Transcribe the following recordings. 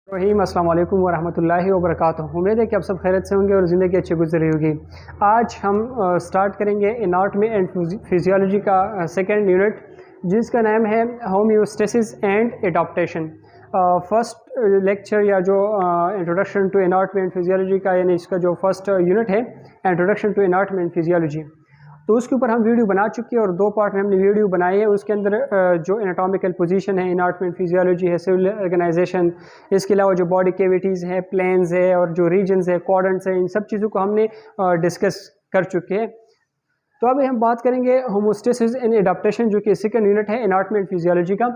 रहीम अस्सलाम वालेकुम वरहमतुल्लाहि वबरकातुहू। उम्मीद है कि आप सब खैरियत से होंगे और ज़िंदगी अच्छी गुजर रही होगी। आज हम स्टार्ट करेंगे एनाटॉमी एंड फिजियोलॉजी का सेकंड यूनिट, जिसका नाम है homeostasis and adaptation. First lecture या जो introduction to anatomy and physiology का, यानी इसका जो फर्स्ट यूनिट है introduction to anatomy and physiology, तो उसके ऊपर हम वीडियो बना चुके हैं और 2 पार्ट में हमने वीडियो बनाई है। उसके अंदर जो एनाटॉमिकल पोजीशन है, एनाटॉमी एंड फिजियोलॉजी है, सिविल ऑर्गेनाइजेशन, इसके अलावा जो बॉडी कैविटीज़ हैं, प्लेन्स है और जो रीजन्स है, क्वाड्रेंट्स है, इन सब चीज़ों को हमने डिस्कस कर चुके हैं। तो अभी हम बात करेंगे होमोस्टेसिस एंड एडाप्टेशन, जो कि सेकंड यूनिट है एनाटॉमी एंड फिजियोलॉजी का।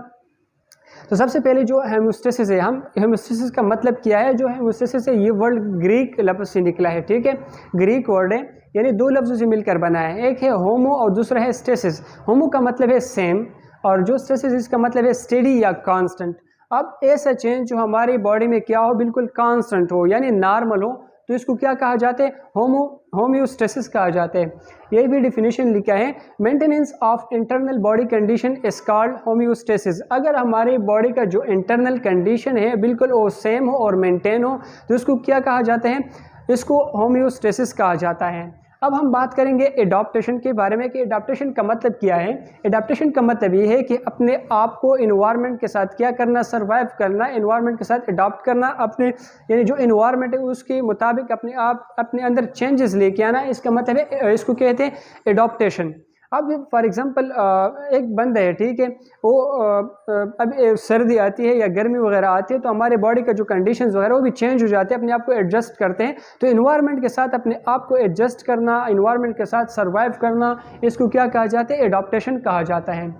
तो सबसे पहले जो हेमोस्टेसिस है, हम हेमोस्टेसिस का मतलब क्या है। जो हेमोस्टेसिस है ये वर्ड ग्रीक लफ्ज़ से निकला है, ठीक है, ग्रीक वर्ड है, यानी 2 लफ्ज़ों से मिलकर बना है। एक है होमो और दूसरा है स्टेसिस। होमो का मतलब है सेम और जो स्टेसिस इसका मतलब है स्टेडी या कांस्टेंट। अब ऐसा चेंज जो हमारी बॉडी में क्या हो, बिल्कुल कांस्टेंट हो यानी नॉर्मल हो, तो इसको क्या कहा जाता है, होम्योस्टेसिस कहा जाता है। यही भी डिफिनीशन लिखा है, maintenance of internal body condition is called homeostasis. अगर हमारे बॉडी का जो इंटरनल कंडीशन है बिल्कुल वो सेम हो और मेंटेन हो, तो इसको क्या कहा जाता है, इसको होम्योस्टेसिस कहा जाता है। अब हम बात करेंगे एडाप्टेशन के बारे में कि एडाप्टेशन का मतलब क्या है। एडाप्टेशन का मतलब ये है कि अपने आप को इन्वायरमेंट के साथ क्या करना, सर्वाइव करना, इन्वायरमेंट के साथ अडॉप्ट करना, अपने यानी जो इन्वायरमेंट है उसके मुताबिक अपने आप अपने अंदर चेंजेस लेके आना, इसका मतलब है, इसको कहते हैं एडाप्टेशन। अब फॉर एग्जांपल एक बंदा है, ठीक है, वो अब सर्दी आती है या गर्मी वगैरह आती है, तो हमारे बॉडी का जो कंडीशंस वगैरह वो भी चेंज हो जाते हैं, अपने आप को एडजस्ट करते हैं। तो इन्वायरमेंट के साथ अपने आप को एडजस्ट करना, इन्वायरमेंट के साथ सर्वाइव करना, इसको क्या कहा जाता है, एडाप्टेशन कहा जाता है।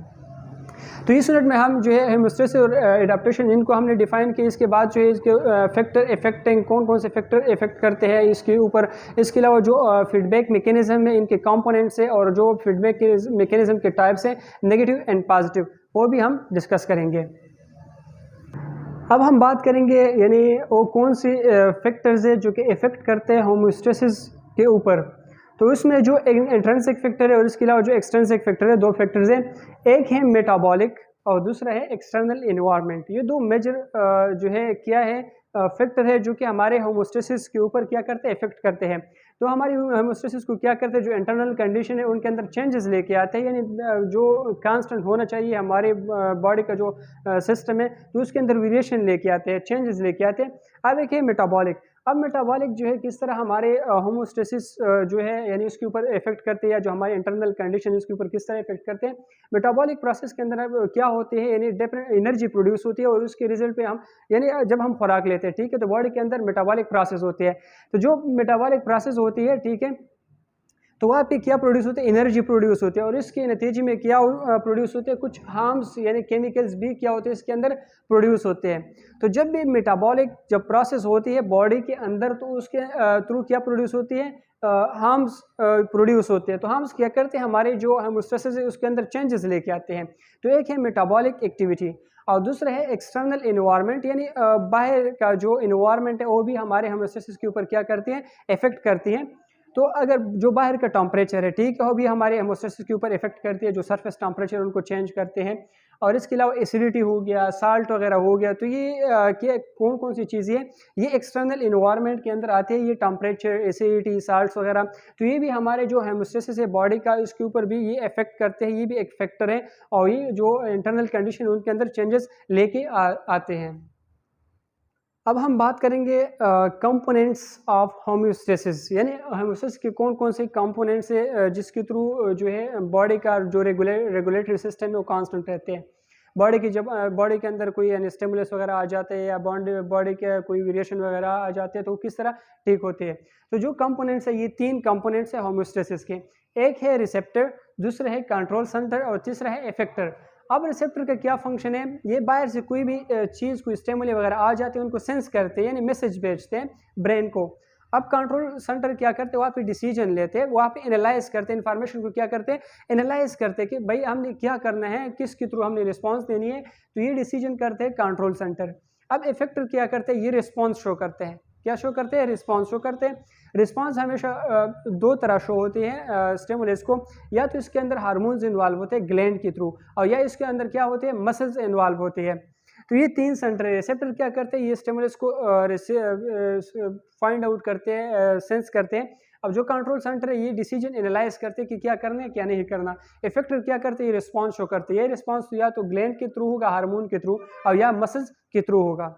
तो इस यूनिट में हम जो है हेमोस्टेसिस और एडाप्टेशन इनको हमने डिफाइन किया। इसके बाद जो है इसके फैक्टर इफेक्टिंग, कौन कौन से फैक्टर इफेक्ट करते हैं इसके ऊपर, इसके अलावा जो फीडबैक मैकेनिज्म है, इनके कंपोनेंट्स है और जो फीडबैक मैकेनिज्म के टाइप्स हैं, नेगेटिव एंड पॉजिटिव, वो भी हम डिस्कस करेंगे। अब हम बात करेंगे यानी वो कौन सी फैक्टर्स है जो कि इफेक्ट करते हैं होमोस्टेसिस के ऊपर। तो इसमें जो इंट्रिंसिक फैक्टर है और इसके अलावा जो एक्सट्रिंसिक फैक्टर है, 2 फैक्टर्स हैं, एक है मेटाबॉलिक और दूसरा है एक्सटर्नल एनवायरनमेंट। ये 2 मेजर जो है क्या है फैक्टर है जो कि हमारे होमोस्टेसिस के ऊपर क्या करते हैं, इफेक्ट करते हैं। तो हमारी होमोस्टेसिस को क्या करते हैं, जो इंटरनल कंडीशन है उनके अंदर चेंजेस लेके आते हैं, यानी जो कांस्टेंट होना चाहिए हमारे बॉडी का जो सिस्टम है, तो उसके अंदर वेरिएशन लेके आते हैं, चेंजेस लेके आते हैं। अब एक है मेटाबॉलिक। अब मेटाबॉलिक जो है किस तरह हमारे होमोस्टेसिस जो है यानी उसके ऊपर इफेक्ट करते हैं, या जो हमारे इंटरनल कंडीशन इसके ऊपर किस तरह इफेक्ट करते हैं। मेटाबॉलिक प्रोसेस के अंदर अब क्या होते हैं, यानी डिफरेंट एनर्जी प्रोड्यूस होती है और उसके रिजल्ट पे हम यानी जब हम खुराक लेते हैं, ठीक है, तो बॉडी के अंदर मेटाबॉलिक प्रोसेस होती है। तो जो मेटाबॉलिक प्रोसेस होती है, ठीक है, तो वहाँ पे क्या प्रोड्यूस होते हैं, एनर्जी प्रोड्यूस होती है और इसके नतीजे में क्या प्रोड्यूस होते हैं, कुछ हार्म्स यानी केमिकल्स भी क्या होते हैं इसके अंदर प्रोड्यूस होते हैं। तो जब भी मेटाबॉलिक जब प्रोसेस होती है बॉडी के अंदर, तो उसके थ्रू क्या प्रोड्यूस होती है, हार्म्स प्रोड्यूस होते हैं। तो हार्म्स क्या करते हैं, हमारे जो होमोस्टेसिस है उसके अंदर चेंजेस लेके आते हैं। तो एक है मेटाबॉलिक एक्टिविटी और दूसरा है एक्सटर्नल एनवायरनमेंट, यानी बाहर का जो एनवायरनमेंट है वो भी हमारे होमोस्टेसिस के ऊपर क्या करती है, इफेक्ट करती है। तो अगर जो बाहर का टेम्परेचर है, ठीक है, वो भी हमारे हेमोस्टेसिस के ऊपर इफेक्ट करती है, जो सरफेस टेम्परेचर उनको चेंज करते हैं। और इसके अलावा एसिडिटी हो गया, साल्ट वगैरह हो गया, तो ये क्या कौन कौन सी चीज़ें हैं, ये एक्सटर्नल इन्वायरमेंट के अंदर आती है, ये टेम्परेचर, एसिडिटी, साल्ट वगैरह। तो ये भी हमारे जो हेमोस्टेसिस है बॉडी का, इसके ऊपर भी ये इफेक्ट करते हैं, ये भी एक फैक्टर है और ये जो इंटरनल कंडीशन उनके अंदर चेंजेस लेके आते हैं। अब हम बात करेंगे कंपोनेंट्स ऑफ होम्योस्टेसिस, यानी होम्योस्टेसिस के कौन कौन से कंपोनेंट्स है जिसके थ्रू जो है बॉडी का जो रेगुलेटरी सिस्टम है वो कांस्टेंट रहते हैं। बॉडी की जब बॉडी के अंदर कोई यानी स्टिमुलस वगैरह आ जाते हैं या बॉडी के कोई वेरिएशन वगैरह आ जाते हैं, तो किस तरह ठीक होते हैं। तो जो कंपोनेंट्स है, ये 3 कंपोनेंट्स है होम्योस्टेसिस के। एक है रिसेप्टर, दूसरा है कंट्रोल सेंटर और तीसरा है इफेक्टर। अब रिसेप्टर का क्या फंक्शन है, ये बाहर से कोई भी चीज़, कोई स्टिमुली वगैरह आ जाती है, उनको सेंस करते हैं, यानी मैसेज भेजते हैं ब्रेन को। अब कंट्रोल सेंटर क्या करते हैं, वहाँ पे डिसीजन लेते हैं, वहाँ पे एनालाइज करते हैं, इन्फॉर्मेशन को क्या करते हैं, एनालाइज करते हैं कि भाई हमने क्या करना है, किसके थ्रू हमने रिस्पॉन्स देनी है, तो ये डिसीजन करते हैं कंट्रोल सेंटर। अब इफेक्टर क्या करते हैं, ये रिस्पॉन्स शो करते हैं। क्या शो करते हैं, रिस्पॉन्स शो करते हैं। रिस्पॉन्स हमेशा 2 तरह शो होती है स्टिमुलस को, या तो इसके अंदर हार्मोन्स इन्वॉल्व होते हैं ग्लैंड के थ्रू, और या इसके अंदर क्या होते हैं, मसल्स इन्वॉल्व होती है। तो ये 3 सेंटर है। रिसेप्टर क्या करते हैं, ये स्टिमुलस को फाइंड आउट करते हैं, सेंस करते हैं। अब जो कंट्रोल सेंटर है ये डिसीजन एनालाइज करते हैं कि क्या करना है क्या नहीं करना। इफेक्टर क्या करते हैं, ये रिस्पॉन्स शो करते हैं। ये रिस्पॉन्स या तो ग्लैंड के थ्रू होगा, हार्मोन के थ्रू, और या मसल्स के थ्रू होगा।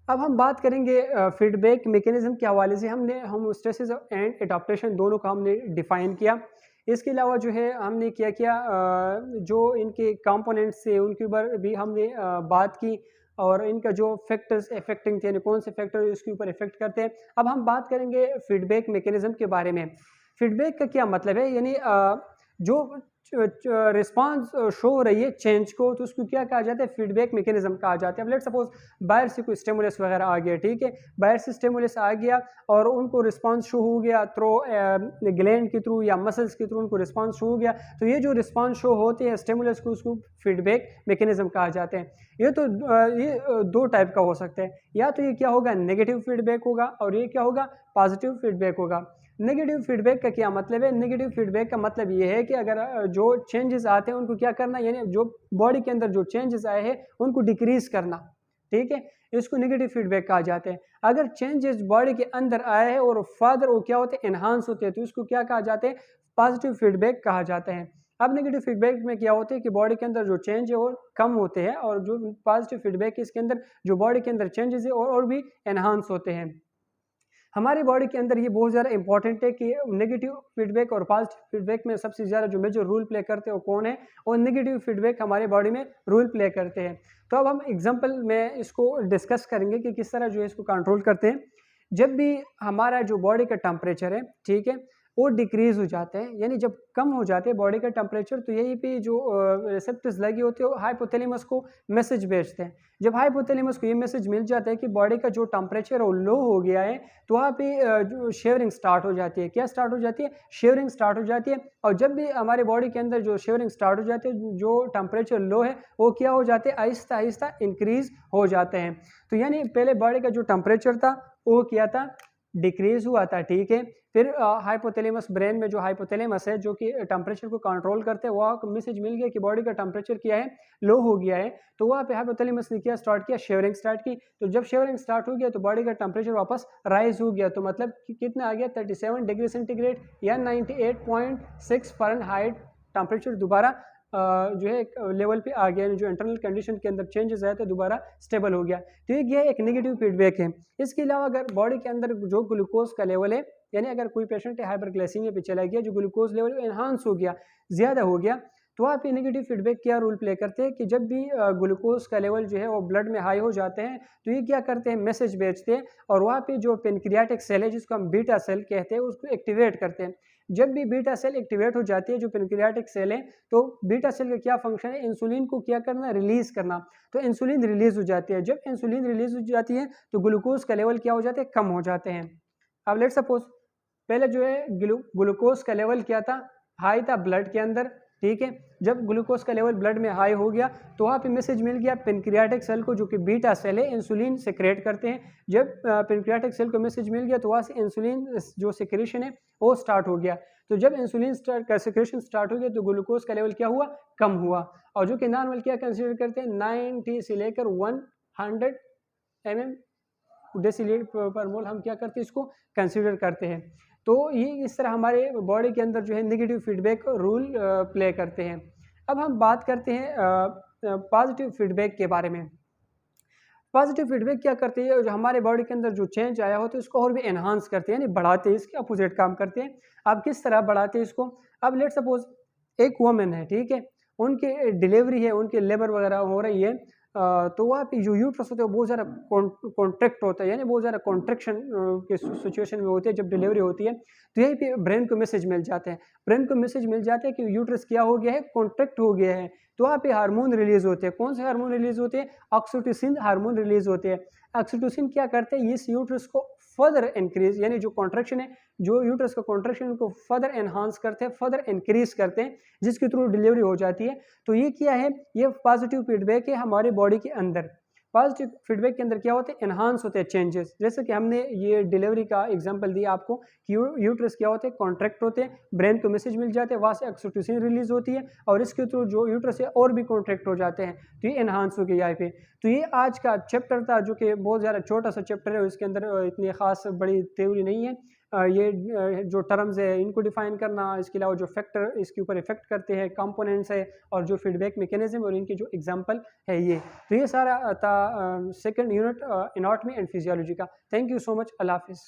अब हम बात करेंगे फीडबैक मैकेनिज्म के हवाले से। हमने होमोस्टेसिस एंड एडाप्टेशन दोनों को हमने डिफाइन किया। इसके अलावा जो है हमने क्या किया, जो इनके कंपोनेंट्स थे उनके ऊपर भी हमने बात की, और इनका जो फैक्टर्स अफेक्टिंग थे, कौन से फैक्टर इसके ऊपर इफेक्ट करते हैं। अब हम बात करेंगे फीडबैक मैकेनिज्म के बारे में। फीडबैक का क्या मतलब है, यानी जो रिस्पांस शो हो रही है चेंज को, तो उसको क्या कहा जाता है, फीडबैक मैकेनिज्म कहा जाता है। अब लेट्स सपोज बाहर से कोई स्टिमुलस वगैरह आ गया, ठीक है, बाहर से स्टिमुलस आ गया और उनको रिस्पांस शो हो गया थ्रू ग्लैंड के थ्रू या मसल्स के थ्रू, उनको रिस्पांस शो हो गया। तो ये जो रिस्पांस शो होते हैं स्टिमुलस को, उसको फीडबैक मैकेनिज्म कहा जाते हैं। ये दो टाइप का हो सकता है, या तो ये क्या होगा, नेगेटिव फीडबैक होगा, और ये क्या होगा, पॉजिटिव फीडबैक होगा। नेगेटिव फीडबैक का क्या मतलब है, नेगेटिव फीडबैक का मतलब ये है कि अगर जो चेंजेस आते हैं उनको क्या करना, यानी जो बॉडी के अंदर जो चेंजेस आए हैं उनको डिक्रीज करना, ठीक है, इसको नेगेटिव फीडबैक कहा जाता है। अगर चेंजेस बॉडी के अंदर आए हैं और फर्दर वो क्या होते हैं, एनहांस होते हैं, तो इसको क्या कहा जाता है, पॉजिटिव फीडबैक कहा जाता है। अब नेगेटिव फीडबैक में क्या होता है कि बॉडी के अंदर जो चेंज है वो कम होते हैं, और जो पॉजिटिव फीडबैक है इसके अंदर जो बॉडी के अंदर चेंजेस है और भी एनहांस होते हैं। हमारी बॉडी के अंदर ये बहुत ज़्यादा इंपॉर्टेंट है कि नेगेटिव फीडबैक और पॉजिटिव फीडबैक में सबसे ज़्यादा जो मेजर रोल प्ले करते हैं वो कौन है, और नेगेटिव फीडबैक हमारे बॉडी में रोल प्ले करते हैं। तो अब हम एग्जांपल में इसको डिस्कस करेंगे कि किस तरह जो है इसको कंट्रोल करते हैं। जब भी हमारा जो बॉडी का टेम्परेचर है, ठीक है, वो डिक्रीज हो जाते हैं, यानी जब कम हो जाते हैं बॉडी का टेम्परेचर, तो यहीं पे जो रिसेप्टर्स लगे होते हैं हाइपोथैलेमस को मैसेज भेजते हैं। जब हाइपोथैलेमस को ये मैसेज मिल जाता है कि बॉडी का जो टेम्परेचर है वो लो हो गया है, तो वहाँ पे जो शेवरिंग स्टार्ट हो जाती है। क्या स्टार्ट हो जाती है, शेवरिंग स्टार्ट हो जाती है। और जब भी हमारे बॉडी के अंदर जो शेवरिंग स्टार्ट हो जाती है, जो टेम्परेचर लो है वो क्या हो जाते हैं, आहिस्ता आहिस्ता इंक्रीज हो जाते हैं। तो यानी पहले बॉडी का जो टेम्परेचर था वो क्या था, डिक्रीज हुआ था, ठीक है। फिर हाइपोथैलेमस, ब्रेन में जो हाइपोथैलेमस है जो कि टेम्परेचर को कंट्रोल करते हैं, वहाँ मैसेज मिल गया कि बॉडी का टेम्परेचर क्या है, लो हो गया है। तो वहाँ पे हाइपोथैलेमस ने क्या स्टार्ट किया, शेवरिंग स्टार्ट की। तो जब शेवरिंग स्टार्ट हो गया तो बॉडी का टेम्परेचर वापस राइज हो गया। तो मतलब कि कितना आ गया, 37 डिग्री सेंटीग्रेड या 98.6 फ़ारेनहाइट टेम्परेचर दोबारा जो है लेवल पे आ गया, जो इंटरनल कंडीशन के अंदर चेंजेस आए तो दोबारा स्टेबल हो गया। तो ये एक नेगेटिव फीडबैक है। इसके अलावा अगर बॉडी के अंदर जो ग्लूकोज का लेवल है, यानी अगर कोई पेशेंट हाइपरग्लाइसीमिया पे चला गया, जो ग्लूकोज लेवल एनहांस हो गया, ज़्यादा हो गया, तो वहाँ पे नेगेटिव फीडबैक क्या रोल प्ले करते हैं कि जब भी ग्लूकोज का लेवल जो है वो ब्लड में हाई हो जाते हैं, तो ये क्या करते हैं, मैसेज भेजते हैं, और वहाँ पे जो पेनक्रियाटिक सेल है जिसको हम बीटा सेल कहते हैं उसको एक्टिवेट करते हैं। जब भी बीटा सेल एक्टिवेट हो जाती है, जो पेनक्रियाटिक सेल है, तो बीटा सेल का क्या फंक्शन है, इंसुलिन को क्या करना, रिलीज करना। तो इंसुलिन रिलीज हो जाती है। जब इंसुलिन रिलीज हो जाती है तो ग्लूकोज का लेवल क्या हो जाते हैं, कम हो जाते हैं। अब लेट्स सपोज पहले जो है ग्लूकोज का लेवल क्या था, हाई था ब्लड के अंदर, ठीक है। जब ग्लूकोज का लेवल ब्लड में हाई हो गया तो वहाँ पे मैसेज मिल गया पेनक्रियाटिक सेल को, जो कि बीटा सेल है, इंसुलिन सेक्रेट करते हैं। जब पेनक्रियाटिक सेल को मैसेज मिल गया तो वहाँ से इंसुलिन जो सेक्रेशन है वो स्टार्ट हो गया। तो जब इंसुलिन सेक्रेशन स्टार्ट हो गया तो ग्लूकोज का लेवल क्या हुआ, कम हुआ। और जो कि नॉर्मल क्या कंसिडर करते हैं, 90 से लेकर 100 mm डेसीलीटर पर मोल हम क्या करते हैं, इसको कंसिडर करते हैं। तो ये इस तरह हमारे बॉडी के अंदर जो है नेगेटिव फीडबैक रूल प्ले करते हैं। अब हम बात करते हैं पॉजिटिव फीडबैक के बारे में। पॉजिटिव फीडबैक क्या करते हैं, जो हमारे बॉडी के अंदर जो चेंज आया होता है उसको और भी एनहांस करते हैं, यानी बढ़ाते हैं, इसके अपोजिट काम करते हैं। अब किस तरह बढ़ाते हैं इसको, अब लेट सपोज एक वुमेन है, ठीक है, उनकी डिलीवरी है, उनकी लेबर वगैरह हो रही है, तो वहाँ पे जो यूट्रस होता है वो बहुत ज़्यादा कॉन्ट्रैक्ट होता है, यानी बहुत ज़्यादा कॉन्ट्रैक्शन के सिचुएशन में होती है जब डिलीवरी होती है। तो यहीं पे ब्रेन को मैसेज मिल जाते हैं, ब्रेन को मैसेज मिल जाता है कि यूट्रस क्या हो गया है, कॉन्ट्रैक्ट हो गया है। तो वहाँ पे हार्मोन रिलीज होते हैं। कौन से हार्मोन रिलीज होते हैं, ऑक्सीटोसिन हार्मोन रिलीज होते हैं। ऑक्सीटोसिन क्या करते हैं, इस यूट्रस को फर्दर इंक्रीज, यानी जो कॉन्ट्रैक्शन है, जो यूट्रस का कॉन्ट्रैक्शन को फर्दर एनहांस करते हैं, फर्दर इंक्रीज करते हैं, जिसके थ्रू डिलीवरी हो जाती है। तो ये क्या है, ये पॉजिटिव फीडबैक है हमारे बॉडी के अंदर। पॉजिटिव फीडबैक के अंदर क्या होते हैं, एनहांस होते हैं चेंजेस। जैसे कि हमने ये डिलीवरी का एग्जांपल दिया आपको कि यूट्रस क्या होते हैं, कॉन्ट्रैक्ट होते हैं, ब्रेन को मैसेज मिल जाते हैं, वहाँ से ऑक्सीटोसिन रिलीज होती है और इसके थ्रू जो यूट्रस है और भी कॉन्ट्रैक्ट हो जाते हैं, तो ये एनहांस हो गया यहाँ पे। तो ये आज का चैप्टर था जो कि बहुत ज़्यादा छोटा सा चैप्टर है, इसके अंदर इतनी खास बड़ी थ्योरी नहीं है। ये जो टर्म्स है इनको डिफाइन करना, इसके अलावा जो फैक्टर इसके ऊपर इफेक्ट करते हैं, कंपोनेंट्स है, और जो फीडबैक मैकेनिज्म और इनके जो एग्जांपल है ये, तो ये सारा था second unit anatomy and physiology का। थैंक यू सो मच, अल्लाह हाफिज़।